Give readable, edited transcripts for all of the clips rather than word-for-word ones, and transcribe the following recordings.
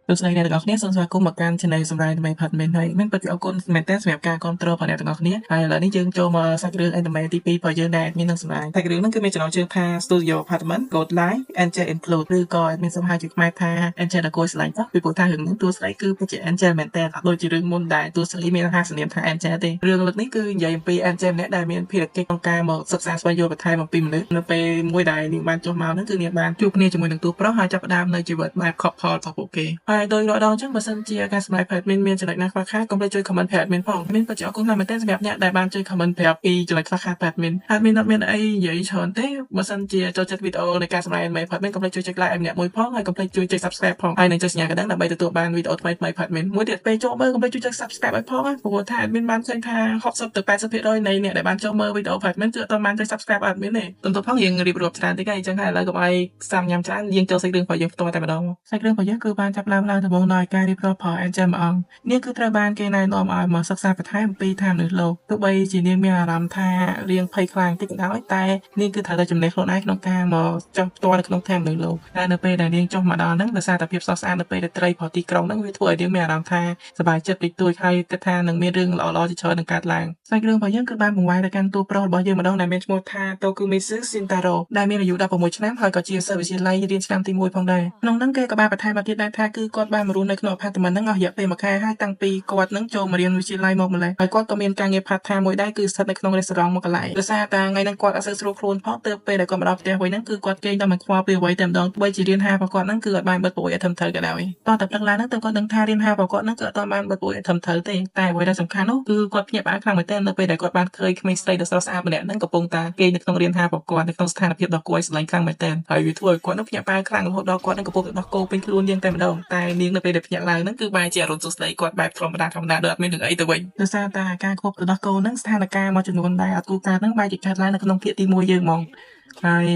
លោកស្រីអ្នកទាំងអស់គ្នាសូមស្វាគមន៍មកកាន់ Channel សម្រាប់ Anime Apartment ហើយមានពិតជាអរគុណមែនទែនសម្រាប់ការគាំទ្ររបស់អ្នកទាំងអស់គ្នាហើយឥឡូវនេះយើងចូលមកសាច់រឿង Anime ទី2របស់យើងដែលមាននឹងសម្រាប់សាច់រឿងហ្នឹងគឺមានចំណងជើងថា Studio Apartment Gold Line Angel Include ឬក៏មានសំហាយជាខ្មែរថា Angel ដែលគួរស្រឡាញ់ពីព្រោះថារឿងនេះតួស្រីគឺពិតជា Angel មែនទែនអត់ដូចជារឿងមុនដែលតួស្រីមានហាសនាមថា Angel ទេរឿងលើកនេះគឺនិយាយអំពី Angel ម្នាក់ដែលមានភារកិច្ចក្នុងការមកសិក្សាស្វែងយល់បន្ថែមអំពីមនុស្សនៅពេលមួយដែលនាងបានចុះមកហ្នឹងគឺនាងបានជួបគ្នាជាមួយនឹងតួប្រុសហើយចាប់ផ្ដើមនៅជីវិតបែប couple របស់ពួកគេហើយដោយរាល់ដងចឹងបើសិនជាការសម្ដែង admin មានចំណុចណាខ្វះខាតកុំភ្លេចជួយ comment ប្រាប់ admin ផងមានពិតជាអរគុណណាស់មែនទែនសម្រាប់អ្នកដែលបានជួយ comment ប្រាប់ពីចំណុចខ្វះខាត admin អត់មានអីនិយាយច្រើនទេបើសិនជាចូលចិត្តវីដេអូនៃការសម្ដែង anime admin កុំភ្លេចជួយចុច like ឲ្យម្នាក់មួយផងហើយកុំភ្លេចជួយចុច subscribe ផងហើយនឹងចុចសញ្ញាកណ្ដឹងដើម្បីទទួលបានវីដេអូថ្មីៗ admin មួយទៀតពេលចូលមើលកុំភ្លេចជួយចុច subscribe ឲ្យផងព្រោះថា admin បានឃើញថា60ទៅ80%នៃអ្នកដែលបានចូលមើលវីដេអូ admin គឺអត់ទាន់បានចុច subscribe admin ទេទន្ទឹមផងយើងរៀបរាប់ច្រើនតិចហើយអញ្ចឹងហើយឥឡូវកុំឲ្យសាំញ៉ាំច្រើនយើងចូលសាច់រឿងរបស់យើងផ្ទាល់តែម្ដងសាច់រឿងរបស់យើងគឺបានចាប់ឡើងដំបូងដោយការរៀបរាប់ផល Angel មួយអង្គនាងគឺត្រូវបានគេណែនាំឲ្យមកសិក្សាបន្ថែមអំពីឋានមនុស្សលោកទោះបីជានាងមានអារម្មណ៍ថារៀងភ័យខ្លាចតិចក៏ដោយតែនាងគឺត្រូវតែជំនះខ្លួនឯងក្នុងការមកចុះផ្ទាល់នៅក្នុងឋានមនុស្សលោកតែនៅពេលដែលនាងចុះមកដល់ហ្នឹងដោយសារតែភាពស្រស់ស្អាតនៅពេលដែលត្រីប្រទីក្រុងហ្នឹងវាធ្វើឲ្យនាងមានអារម្មណ៍ថាសប្បាយចិត្តតិចតួចហើយគិតថានឹងមានរឿងល្អៗជាច្រើននឹងកើតឡើងសាច់រឿងរបស់យើងគឺបានបង្វែរទៅកាន់តួប្រុសរបស់យើងម្ដងដែលមានឈ្មោះថា Tokumitsu Shintaro ដែលមានអាយុ16ឆ្នាំហើយក៏ជាសិស្សវិទ្យាល័យរៀនឆ្នាំទី1ផងដែរក្នុងហ្នឹងគេក៏បានបន្ថែមមកទៀតដែរថាគឺគាត់បានមករស់នៅក្នុង apartment ហ្នឹងអស់រយៈពេល1ខែហើយតាំងពីគាត់ហ្នឹងចូលមករៀនវិទ្យាល័យមកម្ល៉េះហើយគាត់ក៏មានការងារ part time មួយដែរគឺស្ថិតនៅក្នុង restaurant មួយកន្លែងដោយសារតែថ្ងៃហ្នឹងគាត់អត់សូវស្រួលខ្លួនផងទើបពេលដែលគាត់មកដល់ផ្ទះវិញហ្នឹងគឺគាត់គេងដល់មិនខ្វល់ពីអ្វីតែម្ដងបីជារៀនហារបស់គាត់ហ្នឹងគឺអត់បានបិទព្រួយឲ្យធំធៅក៏ដោយតោះតែព្រឹកឡើងហ្នឹងទើបគាត់ដឹងថារៀនហារបស់គាត់ហ្នឹងគឺអត់បានបិទព្រួយឲ្យធំធៅទេតែអ្វីដែលសំខាន់នោះគឺគាត់ភ្ញាក់ផ្អើលខ្លាំងមែនទែននៅពេលដែលគាត់បានឃើញក្មេងស្រីដ៏ស្រស់ស្អាតម្នាក់ហ្នឹងកំពុងតែគេងនៅក្នុងរៀនហារបស់គាត់នៅក្នុងស្ថានភាពដ៏គួរឲ្យស្រឡាញ់ខ្លាំងមែនទែនហើយវាធ្វើឲ្យគាត់នឹងភ្ញាក់ផ្អើលខ្លាំងរហូតដល់គាត់នឹងកំពុងតែដោះគោពេញខ្លួននាងតែម្ដងតែនាងនៅពេលដែលភ្ញាក់ឡើងហ្នឹងគឺបែរជាអរុណសួស្ដីគាត់បែបធម្មតាដោយអត់មានរឿងអីទៅវិញដោយសារតែការควបទៅដោះគោហ្នឹងស្ថានភាពមួយចំនួនដែលអត់គួរកើតហ្នឹងបែរជាកើតឡើងនៅក្នុងភាគទី1យើងហ្មងហើយ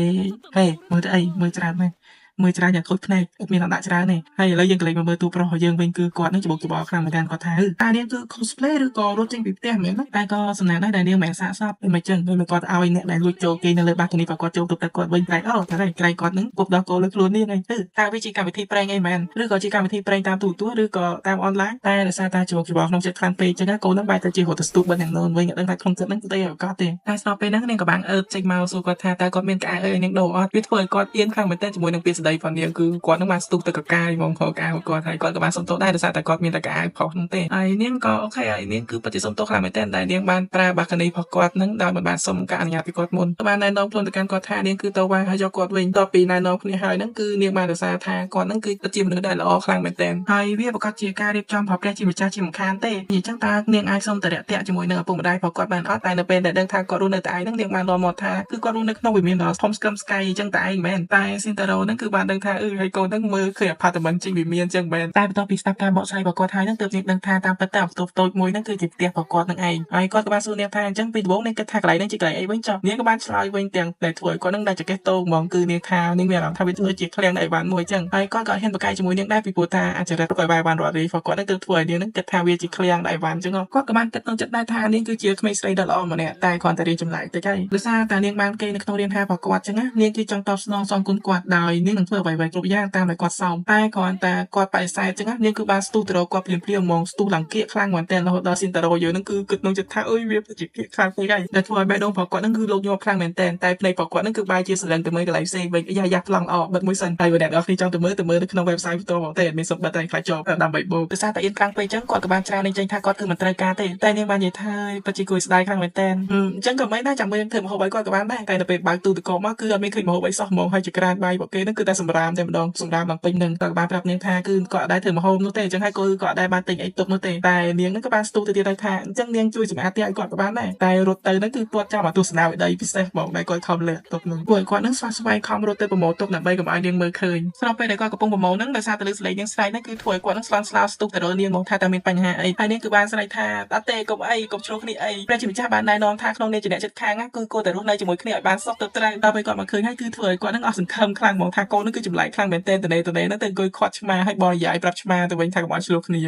ហេមើលទៅអីមើលច្រើនមែនមើលច្រើនយ៉ាងខូចភ្នែកអត់មានដាក់ច្រើនទេហើយឥឡូវយើងកន្លែងមកមើលតួប្រុសរបស់យើងវិញគឺគាត់នឹងច្បុកច្បល់ខ្លាំងមែនទែនគាត់ថាតើនាងគឺ cosplay ឬក៏រត់ចេញពីផ្ទះមែនទេតែក៏សំណាងដែរដែលនាងមិនសាកសពពេលមិនចឹងពេលគាត់ឲ្យអ្នកដែលលួចចូលគេនៅលើបាល់កនីរបស់គាត់ចូលទៅទឹកគាត់វិញតែអូតែក្រែងគាត់នឹងពុកដល់គោលើខ្លួននាងហ្នឹងតើវាជាកម្មវិធីប្រេងអីមែនឬក៏ជាកម្មវិធីប្រេងតាមទូរទស្សន៍ឬក៏តាមអនឡាញតែដោយសារតែច្បុកច្បល់ក្នុងចិត្តខ្លាំងពេកចឹងកូននឹងបែរទៅជារត់ទៅស្ទូបបិទយ៉ាងនោះវិញអត់ដឹងថាក្នុងចិត្តហ្នឹងស្ដីឲ្យកត់ទេតែស្របពេលហ្នឹងនាងក៏បានអើតចេញមកសួរគាត់ថាតើគាត់មានកៅអីឲ្យនាងដូរអត់វាធ្វើឲ្យគាត់អៀនខ្លាំងមែនទែនជាមួយនឹងពាក្យស្ដីរបស់នាងគឺគាត់នឹងបានស្ទុះទៅកកាយមកខកអាវគាត់ហើយគាត់ក៏បានសុំទោសដែរដោយសារតែគាត់មានតែកៅអៅផុសហ្នឹងទេហើយនាងក៏អូខេហើយនាងគឺពិតជាសុំទោសខ្លាំងមែនទែនតែនាងបានប្រើបាល់កនីរបស់គាត់ហ្នឹងដោយមិនបានសុំការអនុញ្ញាតពីគាត់មុនបានណែនាំខ្លួនទៅកាន់គាត់ថានាងគឺទៅវាយហើយយកគាត់វិញតពីណែនាំគ្នាហើយហ្នឹងគឺនាងបានរសារថាគាត់ហ្នឹងគឺពិតជាមនុស្សដែលល្អខ្លាំងមែនទែនហើយវាប្រកាសជាការរៀបចំរបស់ព្រះជាម្ចាស់ជាមិនខានទេនិយាយចឹងតើនាងអាចសុំតរៈតាក់ជាមួយនឹងឪពុកម្ដាយរបស់គាត់បានអត់តែនៅពេលដែលដឹងថាគាត់រស់នៅតែឯងហ្នឹងនាងបាននាំមកថាគឺគាត់រស់នៅក្នុងវិមានដ៏ធំស្កឹមស្កៃអញ្ចឹងតែឯងមែនតែស៊ីនតារ៉ូហ្នឹងគឺបានដឹងថាហើយកូនហ្នឹងមើលឃើញ apartment ចេញវិមានអញ្ចឹងមែនតែបន្ទាប់ពីស្ដាប់ការបកស្រាយរបស់គាត់ហើយហ្នឹងទើបនាងដឹងថាតាមពិតទៅបន្ទប់តូចមួយហ្នឹងគឺជាផ្ទះរបស់គាត់នឹងឯងហើយគាត់ក៏បានសួរនាងថាអញ្ចឹងពីដំបូងនាងគិតថាកន្លែងហ្នឹងជាកន្លែងអីវិញចុះនាងក៏បានឆ្លើយវិញទាំងដែលធ្វើឲ្យគាត់ហ្នឹងដាច់ចង្កេះតោងហ្មងគឺនាងថានាងមានអារម្មណ៍ថាវាដូចជាឃ្លាំងនៃអីវ៉ាន់មួយអញ្ចឹងហើយគាត់ក៏ហ៊ានប្រកែកជាមួយនាងដែរពីព្រោះថាអាចរិតក៏អីវ៉ាន់រត់រីរបស់គាត់ហ្នឹងទើបធ្វើឲ្យនាងហ្នឹងគិតថាវាជាឃ្លាំងនៃអីវ៉ាន់អញ្ចឹងគាត់ក៏បានគិតក្នុងចិត្តដែរថានាងគឺជាក្មេងស្រីដ៏ល្អម្នាក់តែគ្រាន់តែរៀនចម្លែកតិចហើយដោយសារតែនាងបានគេនៅក្នុងរៀនហារបស់គាត់អញ្ចឹងណានាងគឺចង់តបស្នងសងគុណគាត់ដោយនាងនឹងធ្វើអ្វីៗគ្រប់យ៉ាងតាមដែលគាត់សោមតែគ្រាន់តែគាត់បដិសេធអញ្ចឹងណានាងគឺបានស្ទុះទៅរកគាត់ភ្លាមៗហ្មងស្ទុះឡើងគៀកខ្លាំងមែនតើរហូតដល់ស៊ីនតារ៉ូយើងហ្នឹងគឺគិតក្នុងចិត្តថាអើយវាជាគៀកខ្លាំងពេកហើយដែលធ្វើឲ្យបេះដូងរបស់គាត់ហ្នឹងគឺលោកញាប់ខ្លាំងមែនតើតែភ្នែករបស់គាត់ហ្នឹងគឺបែរជាស្រឡឹងទៅមើលកន្លែងផ្សេងវិញយ៉ាប្លង់ល្អបិទមួយសិនហើយបើអ្នកនរគ្នាចង់ទៅមើលនៅក្នុង website ផ្ទាល់មកទេអត់មានសុំបិទតែខ្លាចជាប់ដើម្បីបូកដោយសារតែអៀនខ្លាំងពេកអញ្ចឹងគាត់ក៏បានច្រាននាងចេញថាគាត់គឺមិនត្រូវការទេតែនាងបាននិយាយថាពិតជាគួរស្ដាយខ្លាំងមែនតើអញ្ចឹងក៏មិនដែរចាំមើលធ្វើម្ហូបឲ្យគាត់ក៏បានដែរតែនៅពេលបើកទូទឹកកកមកគឺអត់មានឃើញម្ហូបអីសោះហ្មងហើយជាក្រានបាយរបស់គេហ្នឹងគឺតែសម្រាមតែម្ដងសម្រាមឡើងពេញនឹងគាត់ក៏បានប្រាប់នាងថាគឺគាត់អត់ដែរធ្វើម្ហូបនោះទេអញ្ចឹងហើយគាត់អត់ដែរបានទិញអីទុកនោះទេតែនាងហ្នឹងក៏បានស្ទុះទៅទៀតដែរថាអញ្ចឹងនាងជួយសម្អាតផ្ទះឲ្យគាត់ក៏បានដែរតែរត់ទៅហ្នឹងគឺគាត់ចាំមកទស្សនាវិដីពិសេសហ្មងដែលគាត់ខំលើកទុកហ្នឹងពួកគាត់ហ្នឹងស្វាស្វែងខំរត់ទៅប្រមូលទុកដើម្បីកុំឲ្យនាងមើលឃើញស្របពេលដែលគាត់កំពុងប្រមូលហ្នឹងដោយសារតែលើសលេងនាងស្រែកហ្នឹងគឺធ្វើឲ្យគាត់ហ្នឹងស្លន់ស្លោស្ទុះទៅរកនាងមកថាតើមានបញ្ហាអីហើយនាងគឺបានស្រែកថាអត់ទេកុំអីកុំឆ្លោះគ្នាអីព្រះជាម្ចាស់បានណែនាំថាក្នុងនាមជាអ្នកចិត្តខាងគឺគួរតែរស់នៅជាមួយគ្នាឲ្យបានសុខទៅត្រូវដល់ពេលគាត់មកឃើញហើយគឺធ្វើឲ្យគាត់ហ្នឹងអស់សង្ឃឹមខ្លាំងហ្មងថាកូន ននឹងគឺចម្លែកខ្លាំងមែនទែនទៅហ្នឹងទៅអង្គុយខាត់ឆ្មាឲ្យបរិយាយប្រាប់ឆ្មាទៅវិញថាកុំឲ្យឆ្លោះគ្នា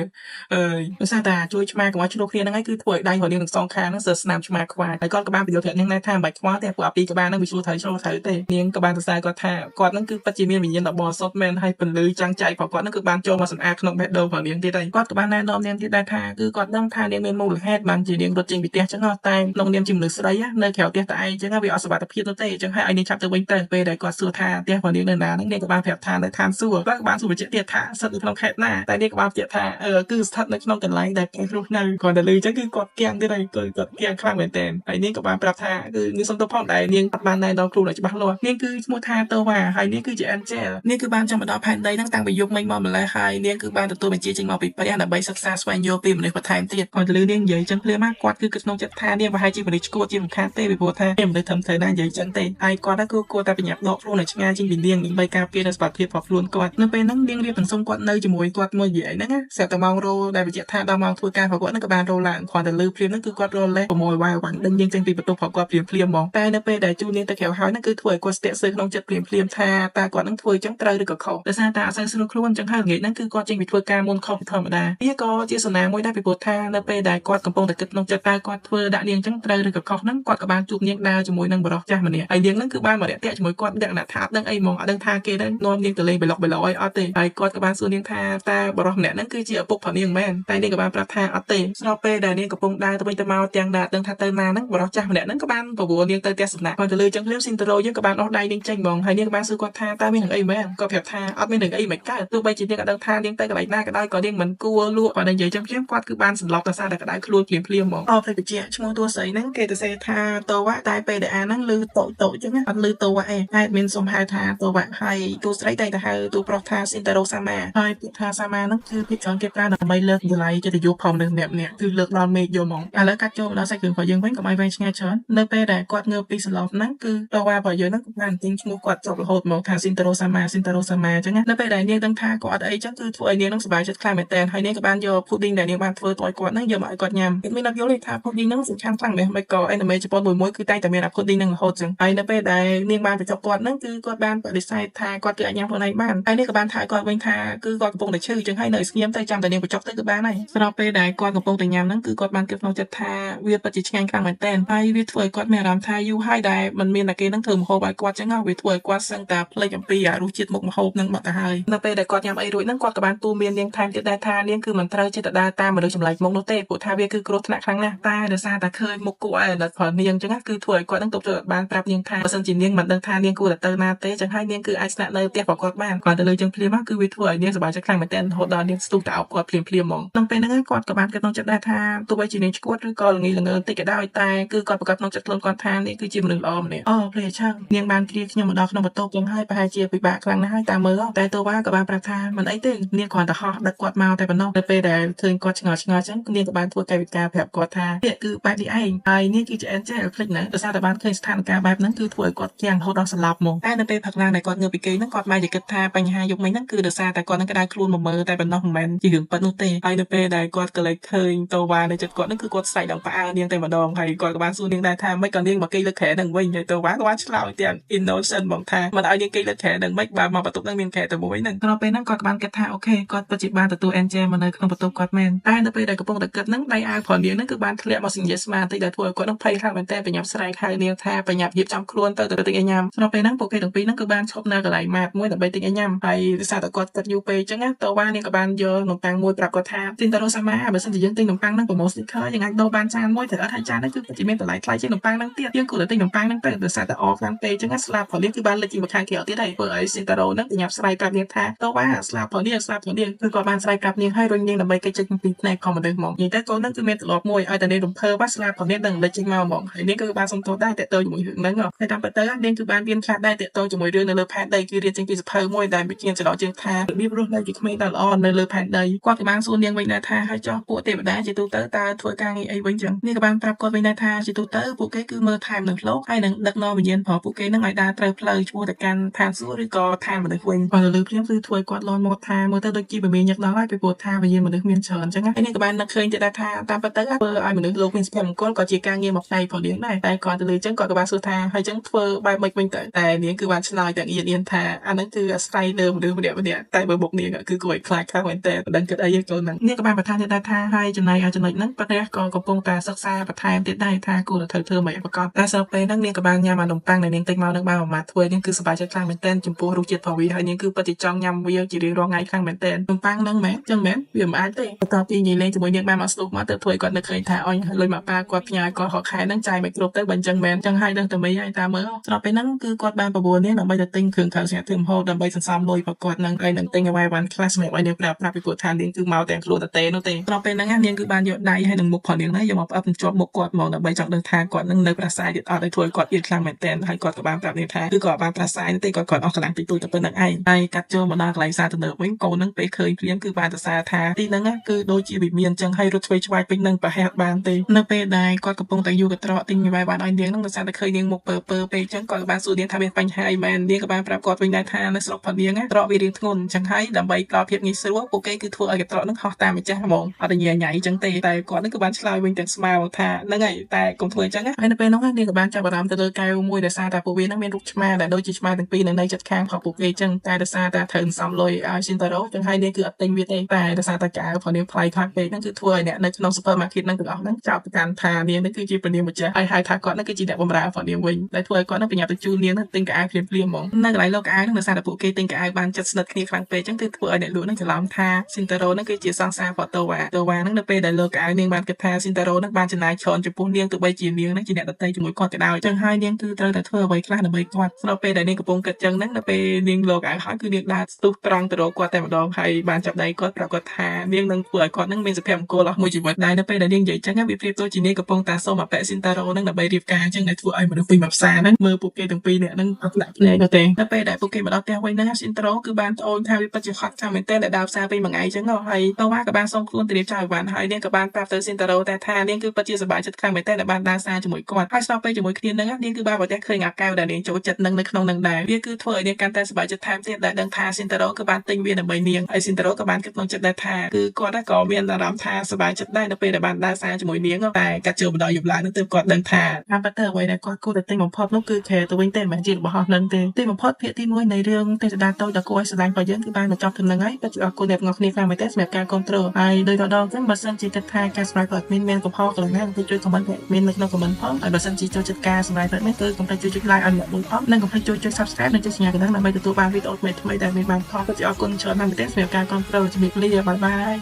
អើយដោយសារតែជួយឆ្មាកុំឲ្យឆ្លោះគ្នាហ្នឹងហើយគឺធ្វើឲ្យដៃរបស់នាងទាំងសងខាងហ្នឹងសើស្នាមឆ្មាខ្វាយហើយគាត់ក៏បានបញ្យល់ប្រាប់នាងដែរថាមិនបាច់ខ្វល់ទេពួកអាពីរក្បាលហ្នឹងវាឆ្លោះត្រូវទេនាងក៏បានសរសើរគាត់ថាគាត់ហ្នឹងគឺពិតជាមានវិញ្ញាណដ៏បរិសុទ្ធមែនហើយពន្លឺចាំងចែករបស់គាត់ហ្នឹងគឺបានចូលមកសម្អាតក្នុងបេះដូងរបស់នាងទៀតហើយគាត់ក៏បានណែនាំនាងទៀតដែរថាគឺគាត់ដឹងថានាងមានមូលហេតុបានជានាងរត់ចេញពីផ្ទះចឹងតែក្នុងនាមជាមនុស្សស្រីនៅក្រៅផ្ទះតែឯងចឹងវាអត់សុវត្ថិភាពនោះទេចឹងហើយឲ្យនាងចាប់ទៅវិញទៅពេលដែលគាត់សួរថាផ្ទះរបស់នាងនៅណាហ្នឹងនាងក៏បានប្រាប់ថានៅឋានសួគ៌គាត់ក៏បានសួរបញ្ជាក់ទៀតថាស្ថិតនៅក្នុងខេត្តណាតែនាងក៏បានបញ្ជាក់ថាគឺស្ថិតនៅក្នុងកន្លែងដែលគេរស់នៅគាត់ទៅលើចឹងគឺគាត់គាំងទៀតហើយគាត់គាំងខ្លាំងមែនទែនហើយនាងក៏បានប្រាប់ថាគឺនាងសុំទោសផងដែលនាងអត់បានណែនាំគ្រូឲ្យច្បាស់លាស់នាងគឺឈ្មោះថាតូវ៉ាហើយនាងគឺជា Angel នាងគឺបានចង់មកដល់ផែនដីហ្នឹងតាំងពីយប់មិញមកម្ល៉េះហើយនាងគឺបានទទួលបញ្ជាចេញមកពីផ្ទះដើម្បីសិក្សាស្វែងយល់ពីមនុស្សបន្ថែមទៀតគាត់ទៅលើនាងនិយាយចឹងភ្លាមគាត់គឺគិតក្នុងចិត្តថានាងប្រហែលជាមនុស្សឈួតជាមិនខានទេពីព្រោះថាមានមនុស្សធំធេងណានិយាយចឹងទេហើយគាត់ហ្នឹងគឺគួរតែប្រញាប់ដកខ្លួនឲ្យឆ្ងាយចេញពីនាងដើម្បីការពារនូវសុខភាពរបស់ខ្លួនគាត់នៅពេលហ្នឹងនាងរៀបទាំងសុំគាត់នៅជាមួយគាត់មួយនិយាយហ្នឹងស្រាប់តែម៉ោងរោដែលបញ្ជាក់ថាដល់ម៉ោងធ្វើការរបស់គាត់ហ្នឹងក៏បានរោឡើងគាត់ទៅលើភ្លាមហ្នឹងគឺគាត់រលេះប្រមូលវាយវ៉ាន់ដឹងយើងចេញពីបន្ទប់របស់គាត់ភ្លាមហ្មងតែនៅពេលដែលជួនាងទៅក្រៅហើយហ្នឹងគឺធ្វើឲ្យគាត់ស្ទាក់ស្ទើរក្នុងចិត្តភ្លាមថាតើគាត់នឹងធ្វើចឹងត្រូវឬក៏ខុសដោយសារតែអត់សូវស្រួលខ្លួនចឹងហើយល្ងាចហ្នឹងគឺគាត់ចេញពីធ្វើការមុនខុសពីធម្មតាវាក៏ជាសំណាងមួយដែរពីព្រោះថានៅពេលដែលគាត់កំពុងតែគិតក្នុងចិត្តតើគាត់ធ្វើដាក់នាងចឹងត្រូវឬក៏ខុសហ្នឹងគាត់ក៏បានជួបនាងដើរជាមួយនឹងបរិសុទ្ធចាស់ម្នាក់ហើយនាងហ្នឹងគឺបានមករាក់ទាក់ជាមួយគាត់លក្ខណៈថាអត់ដឹងអីហ្មងអត់ដឹងថាគេនឹងនាំនាងទៅលេងបឡុកអីអត់ទេហើយគាត់ក៏បានសួរនាងថាតើបរិសុទ្ធម្នាក់ហ្នឹងគឺជាឪពុករបស់នាងមែនតែនាងក៏បានប្រាប់ថាអត់ទេស្របពេលដែលនាងកំពុងដើរទៅវិញទៅមកទាំងដែលដឹងថាទៅណាហ្នឹងបរិសុទ្ធចាស់ម្នាក់ហ្នឹងក៏បានប្រវល់នាងទៅផ្ទះសំណាក់គាត់ទៅលើចឹងភ្លាមស៊ីនតរ៉ូយើងក៏បានអស់ដៃនាងចេញហ្មងហើយនាងក៏បានសួរគាត់ថាតើមានរឿងអីមែនគាត់ប្រាប់ថាអត់មានរឿងអីមិនកើតទោះបីជានាងក៏ដឹងថានាងទៅកន្លែងណាក៏ដោយក៏នាងមិនគួរលក់គាត់និយាយចឹងភ្លាមគាត់គឺបានសន្លប់ដោយសារតែក្តៅខ្លួនភ្លាមហ្មងអបទៅជាឈ្មោះតួស្រីហ្នឹងគេទៅសេថាតវ៉ាតែពេលដែលអាហ្នឹងឮតូចឹងអត់ឮតវ៉ាឯងតែមានសុំហៅថាតវ៉ាហើយតួស្រីតែទៅហៅតួប្រុសថាស៊ីនតារ៉ូសាម៉ាហើយពាក្យថាសាម៉ាហ្នឹងគឺពាក្យច្រើនគេប្រើដើម្បីលើកតម្លៃកិត្តិយសផងនឹងម្នាក់គឺលើកដល់មេឃយកហ្មងឥឡូវកាត់ចូលដល់សាច់រឿងរបស់យើងវិញកុំឲ្យវែងឆ្ងាយច្រើននៅពេលដែលគាត់ងើបពីសន្លប់ហ្នឹងគឺតវ៉ារបស់យើងហ្នឹងក៏បានទិញឈ្មោះគាត់ចប់រហូតមកថាស៊ីនតារ៉ូសាម៉ាអញ្ចឹងនៅពេលដែលនាងដឹងថាគាត់អត់អីចឹងគឺធ្វើឲ្យនាងនឹងសប្បាយចិត្តខ្លាំងមែនទែនហើយនាងក៏បានយក pudding ដែលនាងបានធ្វើទៅឲ្យគាត់ហ្នឹងយកមកឲ្យគាត់ញ៉ាំគេមានអ្នកយល់ថា pudding ហ្នឹងសំខាន់ខ្លាំងណាស់មិនក៏ anime ជប៉ុនមួយគឺតែតែមាន pudding ហ្នឹងរហូតចឹងហើយនៅពេលដែលនាងបានបញ្ចប់គាត់ហ្នឹងគឺគាត់បានបដិសេធថាគាត់គឺអាចញ៉ាំខ្លួនឯងបានហើយនាងក៏បានថាគាត់វិញថាគឺគាត់កំពុងតែឈឺចឹងហើយនៅស្ងៀមទៅចាំតែនាងបញ្ចប់ទៅគឺបានហើយស្របពេលដែលគាត់កំពុងតែញ៉ាំហ្នឹងគឺគាត់បានគិតក្នុងចិត្តថាវាពិតជាឆ្ងាញ់ខ្លាំងមែនទែនហើយវាធ្វើឲ្យគាត់មានអារម្មណ៍ថាយូរហើយដែលមិនមានតែគេហ្នឹងធ្វើម្ហូបឲ្យគាត់ចឹងវាធ្វើឲ្យគាត់សឹងតែភ្លេចអំពីរសជាតិមុខម្ហូបហ្នឹងបាត់ទៅហើយនៅពេលដែលគាត់ញ៉ាំអីរួចហ្នឹងគាត់ក៏បានទូន្មាននាងថែមទៀតដែរថានាងគឺមិនត្រូវចិត្តដើរតាមមនុស្សចម្លែកមុខនោះទេព្រោះថាវាគឺគ្រោះថ្នាក់ខ្លាំងណាស់តែដោយសារតែឃើញមុខគួរឲ្យអាណិតផងនាងចឹងគឺធ្វើឲ្យគាត់នឹងទប់ទល់បានប្រាប់នាងថាបើសិនជានាងមិនដឹងថានាងគួរតែទៅណាទេចឹងហើយនាងគឺអាចស្នាក់នៅផ្ទះរបស់គាត់បានគាត់ទៅលើចឹងភ្លាមគឺវាធ្វើឲ្យនាងសប្បាយចិត្តខ្លាំងមែនទែនរហូតដល់នាងស្ទុះទៅអោបគាត់ភ្លាមហ្មងក្នុងពេលហ្នឹងគាត់ក៏បានគិតក្នុងចិត្តដែរថាទោះបីជានាងឈួតឬក៏ល្ងីល្ងើបន្តិចក៏ដោយតែគឺគាត់ប្រកាសក្នុងចិត្តខ្លួនគាត់ថានាងគឺជាមនុស្សល្អម្នាក់ភ្លេចឆឹងនាងបានគ្រាខ្ញុំមកដល់ក្នុងបន្ទប់ចឹងហើយប្រហែលជាពិបាកខ្លាំងណាស់ហើយតាមមើលតែតូវ៉ាក៏បានប្រាប់ថាមិនអីទេនាងគ្រាន់តែហោះដឹកគាត់មកតែប៉ុណ្ណោះនៅពេលដែលឃើញគាត់ឆ្ងល់ចឹងនាងក៏បានធ្វើកាយវិការប្រាប់គាត់ថានេះគឺបែបនេះឯងហើយនាងគឺជា Angel ភ្លេចណាដោយសារតែបានឃើញស្ថានភាពបែបហ្នឹងគឺធ្វើឲ្យគាត់ទាំងរហូតដល់ស្លាប់ហ្មងតែនៅពេលផឹកឡើងដែលគាត់ងើបពីគេហ្នឹងគាត់បែរជាគិតថាបញ្ហាយប់មិញហ្នឹងគឺដោយសារតែគាត់នឹងក្តៅខ្លួនមកមើលតែប៉ុណ្ណោះមិនមែនជារឿងពិតនោះទេហើយនៅពេលដែលគាត់ក៏លេចឃើញតូវ៉ានៅចិត្តគាត់ហ្នឹងគឺគាត់ស្រែកដល់ផ្អើលនាងតែម្ដងហើយគាត់ក៏បានសួរនាងដែរថាមិនក៏នាងមកគេលើកខែហ្នឹងវិញហើយតូវ៉ាក៏បានឆ្លើយទាំង innocent ហ្មងថាមិនឲ្យនាងគេលើកខែហ្នឹងមិនបើមកបន្ទប់ហ្នឹងមានខែតែមួយហ្នឹងដល់ពេលហ្នឹងគាត់ក៏បានគិតថាអូខេគាត់ពិតជាបានទទួល Angel មកនៅក្នុងបន្ទប់គាត់មែនតែនៅពេលដែលកំពុងតែគិតហ្នឹងដៃអាវផងនាងហ្នឹងគឺបានធ្លាក់មកសញ្ញេស្មាបន្តិចដែលធ្វើឲ្យគាត់នឹងភ័យខ្លាំងមែនតើប្រញាប់ស្រែកហៅនាងថាប្រញាប់រៀបចំខ្លួនទៅទិញអីញ៉ាំស្របពេលហ្នឹងពួកគេទាំងពីរហ្នឹងគឺបានឈប់នៅកន្លែងម៉ាតមួយដើម្បីទិញអីញ៉ាំហើយដោយសារតែគាត់គិតយូរពេកអញ្ចឹងតូវ៉ានាងក៏បានយកនំប៉័ងមួយប្រាប់គាត់ថាទីនតារ៉ូសាម៉ាបើសិនជាយើងទិញនំប៉័ងហ្នឹងប្រម៉ូ sticker យើងអាចដូរបានចានមួយទៅអត់ហើយចានហ្នឹងគឺពិតជាមានតម្លៃថ្លៃជាងនំប៉័ងហ្នឹងទៀតយើងគួរតែទិញនំប៉័ងហ្នឹងទៅដោយសារតែអខ្លាំងពេកអញ្ចឹងស្លាប់ផងនាងគឺបានលេចជាម្ខាងគេអត់ទៀតហើយធ្វើឲ្យស៊ីនតារ៉ូហ្នឹងប្រញាប់ស្រែកប្រាប់នាងថាតូវ៉ាស្លាប់ផងនាងគឺគាត់បានស្រែកប្រាប់នាងឲ្យរុញនាងដើម្បីគេចេញពីផ្នែកខំមនុស្សហ្មងនិយាយទៅកូនហ្នឹងគឺមានទម្លាប់មួយឲ្យតែនាងរំភើបស្លាប់ផងនាងនឹងលេចចេញមកហ្មងហើយនាងគឺបានសុំទោសដែរតើតើជាមួយរឿងហ្នឹងតែតាមពិតទៅនាងគឺបានរៀនខ្លះដែរតើតើជាមួយរឿងនៅលើផែនដីគឺរៀនចេញពីសភៅមួយដែលមានចំណងជើងថារបៀបរស់នៅជាក្មេងដ៏ល្អនៅលើផែនដីគាត់ក៏បានសួរនាងវិញដែរថាហើយចុះពួកទេវតាជាទូទៅតើធ្វើការងារអីវិញចឹងនាងក៏បានប្រាប់គាត់វិញដែរថាជាទូទៅពួកគេគឺមើលថែមនុស្សលោកហើយនឹងដឹកនាំវិញ្ញាណរបស់ពួកគេនឹងឲ្យដើរត្រូវផ្លូវឆ្ពោះទៅកាន់ឋានសួគ៌ឬក៏ឋានមនុស្សវិញគាត់លើភ្លាមគឺធ្វើឲ្យគាត់លន់មកថាមើលទៅដូចជាបេញឹកដល់ហើយពីព្រោះថាវិញ្ញាណមនុស្សមានច្រើនចឹងហើយនាងក៏បាននឹកឃើញទៀតដែរថាតាមពិតទៅធ្វើឲ្យមនុស្សលោកមានសុភមង្គលក៏ជាការងារមួយផ្នែកផងនាងដែរតែគាត់ទៅលើចឹងគាត់ក៏បានសួរថាហើយចឹងធ្វើបែបម៉េចវិញទៅតែនាងគឺបានឆ្លើយទាំងអៀន មានថាអាហ្នឹងគឺអាស្រ័យលើមនុស្សម្នាក់ៗតែបើមុខនាងគឺគួរឲ្យខ្លាចខាងមែនតើមិនដឹងគិតអីទេកូនហ្នឹងនាងក៏បានបន្ថែមទៀតដែរថាហើយចំណែកចំណុចហ្នឹងប្រទេសក៏កំពុងតែសិក្សាបន្ថែមទៀតដែរថាគួរតែធ្វើមិនប្រកបតែស្របពេលហ្នឹងនាងក៏បានញ៉ាំអានំប៉័ងដែលនាងទិញមកនឹងបានប្រមាថធ្វើនាងគឺសប្បាយចិត្តខ្លាំងមែនតើចំពោះរសជាតិរបស់វាហើយនាងគឺពិតជាចង់ញ៉ាំវាជារៀងរាល់ថ្ងៃខ្លាំងមែនតើនំប៉័ងហ្នឹងមែនចឹងមែនវាមិនអាចទេបន្ទាប់ពីនិយាយលេងជាមួយនាងបានមកស្ទុះមកទៅធ្វើឲ្យគាត់នឹកឃើញថាអញលុយមកប៉ាគាត់ផ្ញើគាត់ហកខែហ្នឹងចាយមិនគ្រប់ទៅបើអញ្ចឹងមែនចឹងហើយដឹងតែមិនហើយតាមមើលស្របពេលហ្នឹងគឺគាត់បានប្រមូលនាងដើម្បីទៅទិញគ្រឿងកៅស្ងាត់ធ្វើម្ហូបដើម្បីសន្សំលុយរបស់គាត់ហ្នឹងហើយនឹងទិញអ្វីបានខ្លះសម្រាប់ឲ្យនាងប្រើប្រាស់ពីព្រោះថានាងគឺមកទាំងខ្លួនតេនោះទេស្របពេលហ្នឹងនាងគឺបានយកដៃហើយនឹងមុខផងនាងហ្នឹងយកមកផ្អឹបជាប់មុខគាត់មកដើម្បីចង់ដឹងថាគាត់នឹងនៅប្រាស្រ័យទៀតអត់ឲ្យធ្វើឲ្យគាត់យឺតខ្លាំងមែនតើហើយគាត់ក៏បានប្រាប់នាងថាគឺគាត់បានប្រាស្រ័យទេគាត់អស់កម្លាំងតិចតួចតែប៉ុណ្្នឹងឯងហើយកាត់ចូលមកដល់កន្លែងសាទំនើបវិញកូនហ្នឹងពេលឃើញភ្លាមគឺបានសរសើរថាទីហ្នឹងគឺដូចជាវិមានអញ្ចឹងហើយរត់ឆ្វេងឆ្វាយពេញនឹងប្រហែលបានទេនៅពេលដែលគាត់កំពុងតែយូរកត្រកទិញមីវ៉ៃបានឲ្យនាងហ្នឹងដោយសារតែឃើញនាងមុខពើពេកអញ្ចឹងគាត់ក៏បានសួរនាងថាមានបញ្ហាអីមែននាងក៏បានប្រាប់គាត់វិញដែរថានៅស្រុកផាត់នាងត្រកវារៀងធ្ងន់អញ្ចឹងហើយដើម្បីផ្ដល់ភាពងាយស្រួលពួកគេគឺធ្វើឲ្យកត្រកហ្នឹងហោះតាមម្ចាស់ហ្មងអត់ញ៉ៃអញ្ចឹងទេតែគាត់ហ្នឹងក៏បានឆ្លើយវិញទាំងស្មាវថាហ្នឹងហើយតែកុំធ្វើអញ្ចឹងហើយនៅពេលហ្នឹងនាងក៏បានចាប់អារម្មណ៍ទៅលើកែវមួយដោយសារតែពួកវាហ្នឹងមានរូបឆ្មាដែលដូចជាឆ្មាទាំងពីរនៅជិតខាងរបស់ពួកគេអញ្ចឹងតែដោយសារតែត្រូវសំលុយឲ្យស៊ីនតារ៉ូអញ្ចឹងហើយនាងគឺអត់ទិញវាទេតែដោយសារតែកែវរបស់នាងថ្លៃខាងពេកហ្នឹងគឺធ្វើឲ្យអ្នកនៅក្នុង supermarket ហ្នឹងទាំងអស់ហ្នឹងចោទប្រកាន់ថានាងហ្នឹងគឺជាព្រះនាងម្ចាស់ហើយហៅថាគាត់ហ្នឹងគឺជាអ្នកបម្រើរបស់នាងវិញដែលធ្វើឲ្យគាត់ហ្នឹងប្រញាប់ទៅជួលនាងហ្នឹងទិញកៅអៅភ្លាមៗហ្មងនៅកន្លែងលោកកៅអៅហ្នឹងដោយសារតែពួកគេទិញកៅអៅបានជិតស្និទ្ធគ្នាខ្លាំងពេកអញ្ចឹងគឺធ្វើឲ្យអ្នកលក់ហ្នឹងច្រឡំថាស៊ីនតារ៉ូហ្នឹងគឺជាសង្សាររបស់តូវ៉ាហ្នឹងនៅពេលដែលលោកកៅអៅនាងបានគិតថាស៊ីនតារ៉ូហ្នឹងបានចំណាយច្រើនចំពោះនាងទោះបីជានាងហ្នឹងជាអ្នកដទៃជាមួយគាត់ក៏ដោយអញ្ចឹងហើយនាងគឺត្រូវតែធ្វើអ្វីខ្លះដើម្បីគាត់ស្របពេលដែលនាងកំពុងគិតអញ្ចឹងហ្នឹងនៅពេលនាងលោកកៅអៅហើយគឺនាងដើរស្ទុះត្រង់ទៅរកគាត់តែម្ដងហើយបានចាប់ដៃគាត់ប្រាប់គាត់ថានាងនឹងធ្វើឲ្យគាត់ហ្នឹងមានសុភមង្គលអស់មួយជីវិតដែលនៅពេលដែលនាងនិយាយអញ្ចឹងវាប្រៀបដូចជានាងកំពុងតែសូមអបិស៊ីនតារ៉ូហ្នឹងដើម្បីរៀបការអញ្ចឹងដែលធ្វើឲ្យមនុស្សពីរមកផ្សារហ្នឹងមើលពួកគេទាំងពីរនាក់ហ្នឹងអត់ដាក់ភ្នែកទៅទេនៅពេលដែលពួកគេមកដល់ផ្ទះវិញហ្នឹងស៊ីនតារ៉ូគឺបានត្អូញថាវាពិតជាហត់ចាំមែនទែនដែលដើរផ្សារពេញមួយថ្ងៃអញ្ចឹងហើយតោះក៏បានសុំខ្លួនទៅរៀបចំអីវ៉ាន់ហើយនាងក៏បានប្រាប់ទៅស៊ីនតារ៉ូថានាងគឺពិតជាសប្បាយចិត្តខ្លាំងមែនទែនដែលបានដើរផ្សារជាមួយគាត់ហើយស្របពេលជាមួយគ្នាហ្នឹងនាងគឺបានប្រទះឃើញអាកែវដែលនាងចូលចិត្តនឹងនៅក្នុងនឹងដែរវាគឺធ្វើឲ្យនាងកាន់តែសប្បាយចិត្តថែមទៀតដែលដឹងថាស៊ីនតារ៉ូគឺបានទិញវាដើម្បីនាងហើយស៊ីនតារ៉ូក៏បានគិតក្នុងចិត្តដែរថាគឺគាត់ក៏មានអារម្មណ៍ថាសប្បាយចិត្តដែរនៅពេលដែលបានដើរផ្សារជាមួយនាងតែកាត់ចូលបណ្ដោយយប់ឡើងនោះទើបគាត់ដឹងថាតាមពិតទៅអ្វីដែលគាត់គួរតែទិញបំផុតនោះគឺខែទៅវិញទេមិនមែនជារបស់នឹងទេទីបំផុតភាគទី1នៃរឿងទេវតាតូចដ៏គួរឲ្យស្រឡាញ់របស់យើងគឺបានបញ្ចប់ត្រឹមហ្នឹងហើយពិតជាអរគុណអ្នកទាំងអស់គ្នាខ្លាំងមែនទែនសម្រាប់ការគ្រប់គ្រងហើយដោយដងចឹងបើសិនជាគិតថាការសម្រេចរបស់មានកំហុសកន្លែងណាគឺជួយខមមិនមាននៅក្នុងខមមិនផងហើយបើសិនជាចូលចិត្តការសម្រេចរបស់នេះគឺកុំភ្លេចជួយចុច like ឲ្យអ្នកមួយផងនិងកុំភ្លេចជួយចុច subscribe និងចុចសញ្ញាកណ្ដឹងដើម្បីទទួលបានវីដេអូថ្មីៗដែលមានបានផលពិតជាអរគុណច្រើនណាស់មែនទែនសម្រាប់ការគ្រប់គ្រងជំរាបលាបាយបាយ